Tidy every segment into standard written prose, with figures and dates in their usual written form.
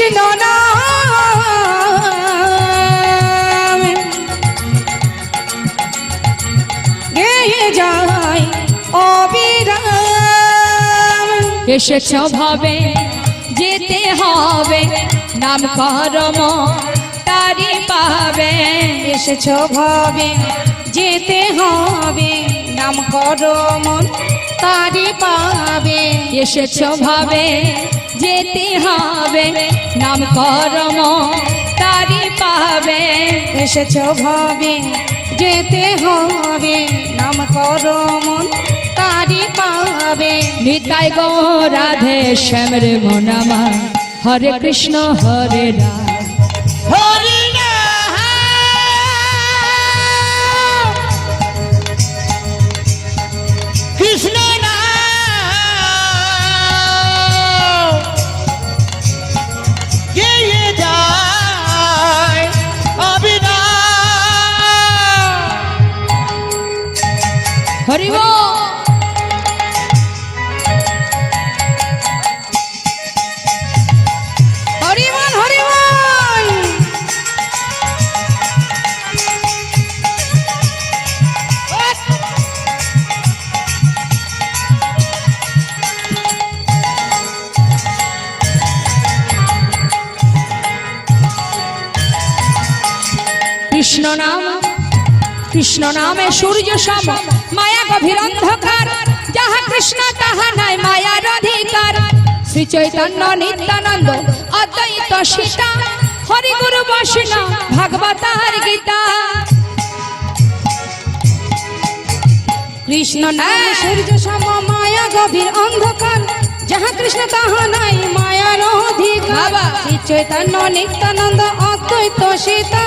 কৃষ্ণ নাম গেয়ে যায় অবিরাম। এসেছ ভাবে যেতে হবে, নাম করম তারি পাবে। এসেছ ভাবে যেতে হবে, নাম করো মন তারি পাবে। এসেছ ভাবে যেতে হবে, নাম করম তারি পাবে। এসেছ ভাবে যেতে হবে, নাম করো মন তারি পাবে। নিতাই গৌর রাধে শ্যাম রে মন আমার, হরে কৃষ্ণ হরে রাম হরি রাম কৃষ্ণ নাম গেয়ে যায় অবিরাম। হরি বল। হরি বল হরি বল। কৃষ্ণ নাম, কৃষ্ণ নামে সূর্য সম, মায়া গভীর অন্ধকার। যাহা কৃষ্ণ তাহা নাই মায়ার অধিকার। শ্রী চৈতন্য নিত্যানন্দ অদ্বৈত সীতা, হরি গুরু বৈষ্ণব ভাগবত আর গীতা। কৃষ্ণ নাম সূর্য সম, মায়া গভীর অন্ধকার। যাহা কৃষ্ণ তাহা নাই মায়ার অধিকার। বাবা। শ্রী চৈতন্য নিত্যানন্দ অদ্বৈত সীতা,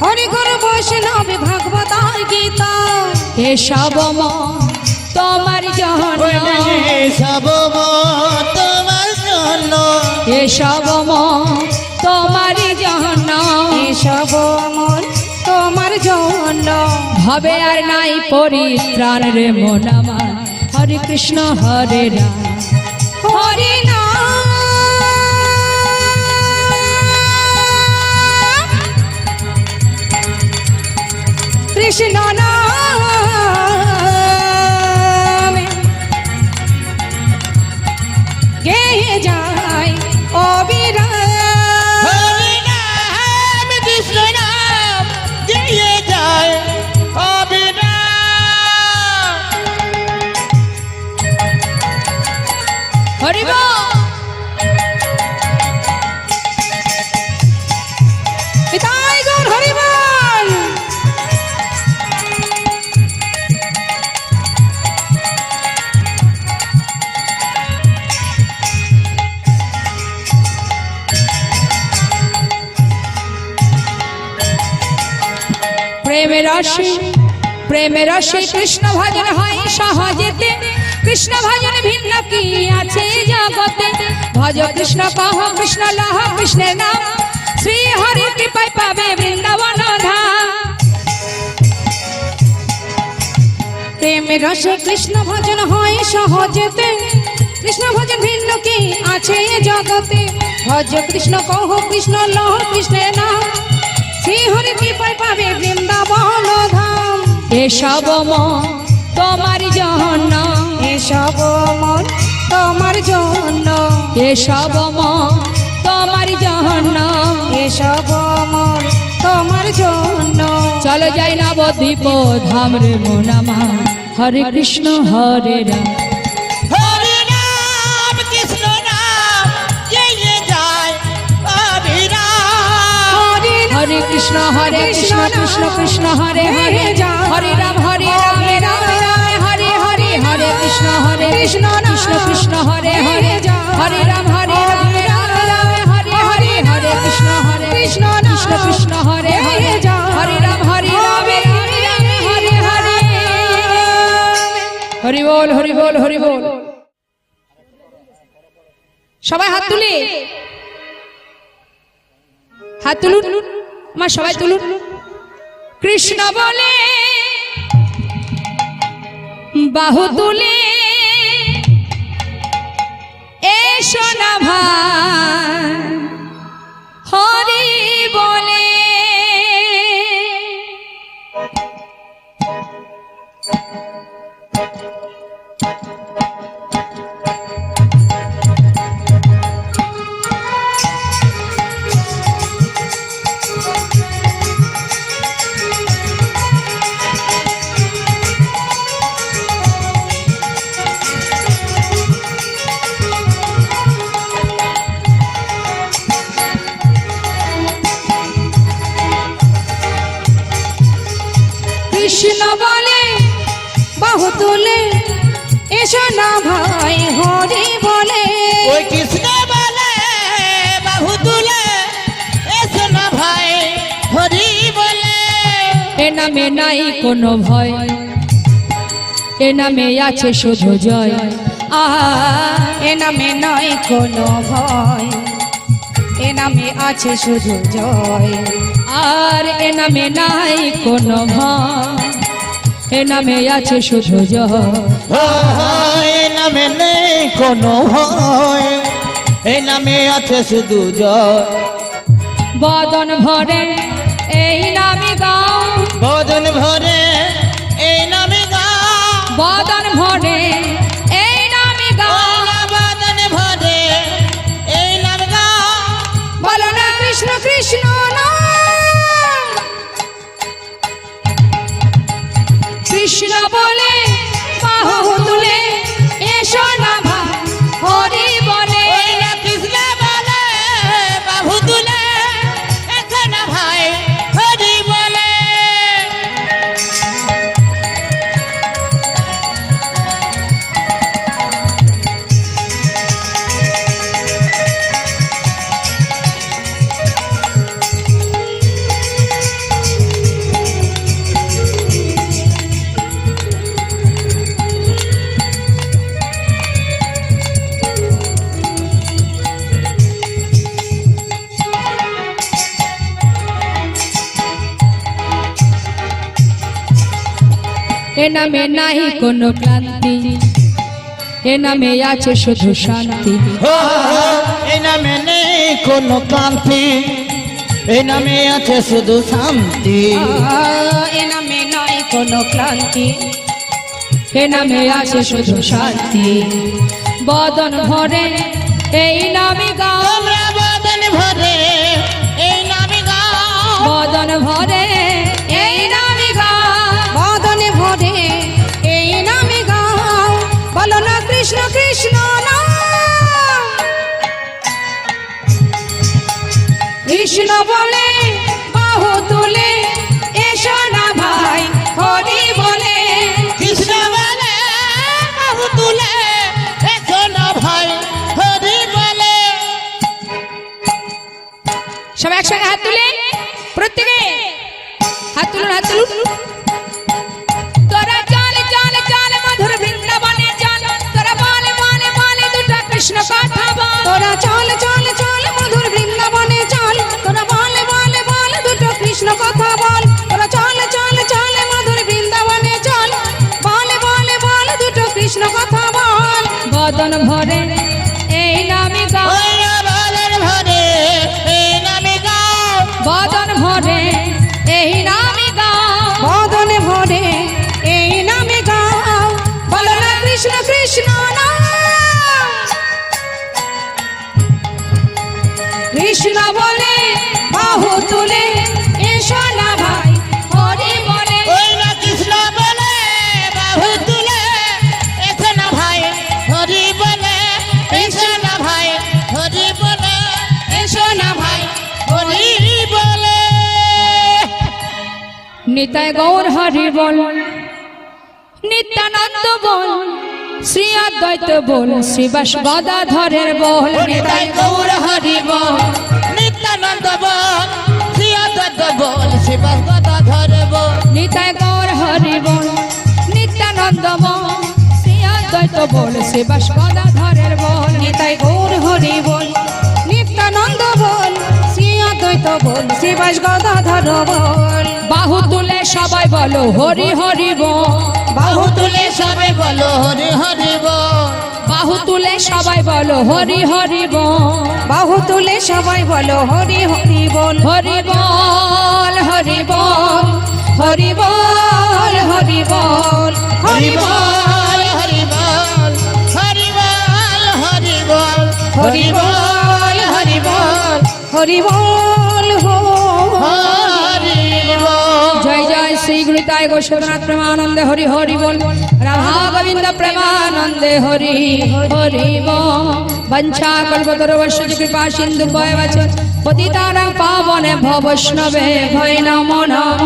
হরি গুরু বৈষ্ণব ভাগবত আর গীতা। এসব তোমার জন্য, সব তোমার জন্য, এসব তোমার জন্য। এসব মন তোমার জন্য। হবে আর নাই পরিত্রাণ রে মন আমার, হরে কৃষ্ণ হরে রাম হরি নাম কৃষ্ণ নাম গেয়ে যায় অবিরাম। হরি নাম কৃষ্ণ নাম গেয়ে যায় অবিরাম। হরি বল। নিতাই গৌর হরি বল। প্রেমের রসে, প্রেমের রসে কৃষ্ণ ভজন হয় সহজেতে। কৃষ্ণ ভজন ভিন্ন কি আছে জগতে। ভজ কৃষ্ণ কহ কৃষ্ণ লহ কৃষ্ণের নাম, শ্রী হরি কৃপায় পাবে বৃন্দাবন ধাম। প্রেমের রসে কৃষ্ণ ভজন হয় সহজেতে। কৃষ্ণ ভজন ভিন্ন কি আছে জগতে। ভজ কৃষ্ণ কহ কৃষ্ণ লহ কৃষ্ণের নাম, শ্রী হরি কৃপায় পাবে বৃন্দাবন ধাম। এসব তোমার জন্য, এসব মন তোমার জন্য। এসব তোমার জন্য। এসব মন তোমার জন্য। চলো যাই নবদ্বীপ ধাম রে মন আমার, হরে কৃষ্ণ হরে রাম হরি নাম কৃষ্ণ নাম গেয়ে যায় অবিরাম। হরে কৃষ্ণ কৃষ্ণ কৃষ্ণ হরে হরে, হরে রাম রাম রাম হরে হরে। হরে কৃষ্ণ কৃষ্ণ কৃষ্ণ হরে হরে, হরে রাম রাম রাম হরে হরে। হরে কৃষ্ণ কৃষ্ণ কৃষ্ণ হরে হরে, হরে রাম রাম হরে হরে। হরি বল হরি বল হরি বল। সবাই হাত তুলে, হাত তুলুন মা, সবাই তুলুন। কৃষ্ণ বলে বাহু তুলে, এসো না ভাই হরি বলে। কৃষ্ণ বলে বাহু তুলে এসো না ভাই হরি বলে। ওই কৃষ্ণ বলে বাহু তুলে এসো না ভাই হরি বলে। এ নামে নাই কোনো ভয়, এ নামে আছে শুধু জয়। আহা এ নামে নয় কোনো ভয়, এ নামে আছে শুধু জয়। আর এ নামে নাই কোনো ভয়, এ নামে আছে শুধু জয়। এই নামে নেই কোনো ভয়, এই নামে আছে শুধু জয়। বদন ভরে এই নামে গাও, বদন ভরে এই নামে গাও। বদন ভরে এই নামে গাও। বদন ভরে এই নামে গাও। বলো না কৃষ্ণ কৃষ্ণ নাম। কৃষ্ণ বলে বাহু তুলে এসো না ভাই হরি বলে। ওই না কৃষ্ণ বলে বাহু তুলে এসো না ভাই হরি বলে। এ নামে নাই কোনো ক্লান্তি, এ নামে আছে শুধু শান্তি। এই নামে নেই কোনো ক্লান্তি, এই নামে আছে শুধু শান্তি। এ নামে নয় কোনো ক্লান্তি, এ নামে আছে শুধু শান্তি। বদন ভরে এই নামে গাও, তোমরা বদন ভরে এই নামে গাও। বদন ভরে এই নামে গাও। বদনে ভরে এই নামে গাও। বলো না কৃষ্ণ কৃষ্ণ নাম। কৃষ্ণ বলে বাহু তুলে এসো না ভাই হরি বলে। কৃষ্ণ বলে বাহু তুলে এসো না ভাই হরি বলে। সবাই একসঙ্গে হাত তুলে, প্রত্যেকে হাত তুলুন, হাত তুলুন। তোরা চল চল চল মধুর বৃন্দাবনে চল, তোরা বলে বলে বলে দুটো কৃষ্ণ কথা বল। তোরা চল চল চল মধুর বৃন্দাবনে চল, তোরা বলে বলে বলে দুটো কৃষ্ণ কথা বল। তোরা চল চল চল মধুর বৃন্দাবনে চল, বলে বলে বলে দুটো কৃষ্ণ কথা বল। বদন ভরে এই নামে গাও, ওই না বদন ভরে এই নামে গাও। বদন ভরে এই নামে গাও। বদনে ভরে এই নামে গাও। বলো না কৃষ্ণ কৃষ্ণ নাম। কৃষ্ণ বলে বাহু তুলে এসো না ভাই হরি বলে। ওই না কৃষ্ণ বলে বাহু তুলে এসো না ভাই হরি বলে। এসো না ভাই হরি বলে। এসো না ভাই হরি বলে। নিতাই গৌর হরি বল, নিত্যানন্দ বল, শ্রী অদ্বৈত বল, শ্রীবাস গদাধরের বল। নিতাই গৌর হরি বল, নিত্যানন্দ বল, শ্রী অদ্বৈত বল, শিবাস গদাধর বল। নিতাই গৌর হরি বল, নিত্যানন্দ বল, শ্রী অদ্বৈত বল, শ্রীবাস গদাধরের বল। নিতাই গৌর হরি বল, নিত্যানন্দ বল, শ্রী অদ্বৈত বল, শ্রীবাস গদাধর বল। বাহু তুলে সবাই বলো হরি হরি বল, বাহু তুলে সবে বলো হরি হরি বল। বাহু তুলে সবাই বলো হরি হরি বল, বাহু তুলে সবাই বলো হরি হরি বল, হরি বল হরি বল, হরি বল হরি বল, হরি বল হরি বল হরি বল হরি বল হরি বল হরি বল হরি বল হরি বল। জয় জয় শ্রী গুরুতাই গোস্বনাথ প্রেমানন্দে হরি হরি বল, রাধা গোবিন্দ প্রেমানন্দে হরি হরি বল। বঞ্ছা কল্পতরুশ্চ কৃপা সিন্ধু ভয়বচ পতিতানাং পাবনে ভব বৈষ্ণবে ভয় নমো নমঃ।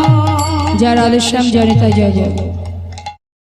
জয় রাধেশ্যাম জয় নিতাই জয় জয়।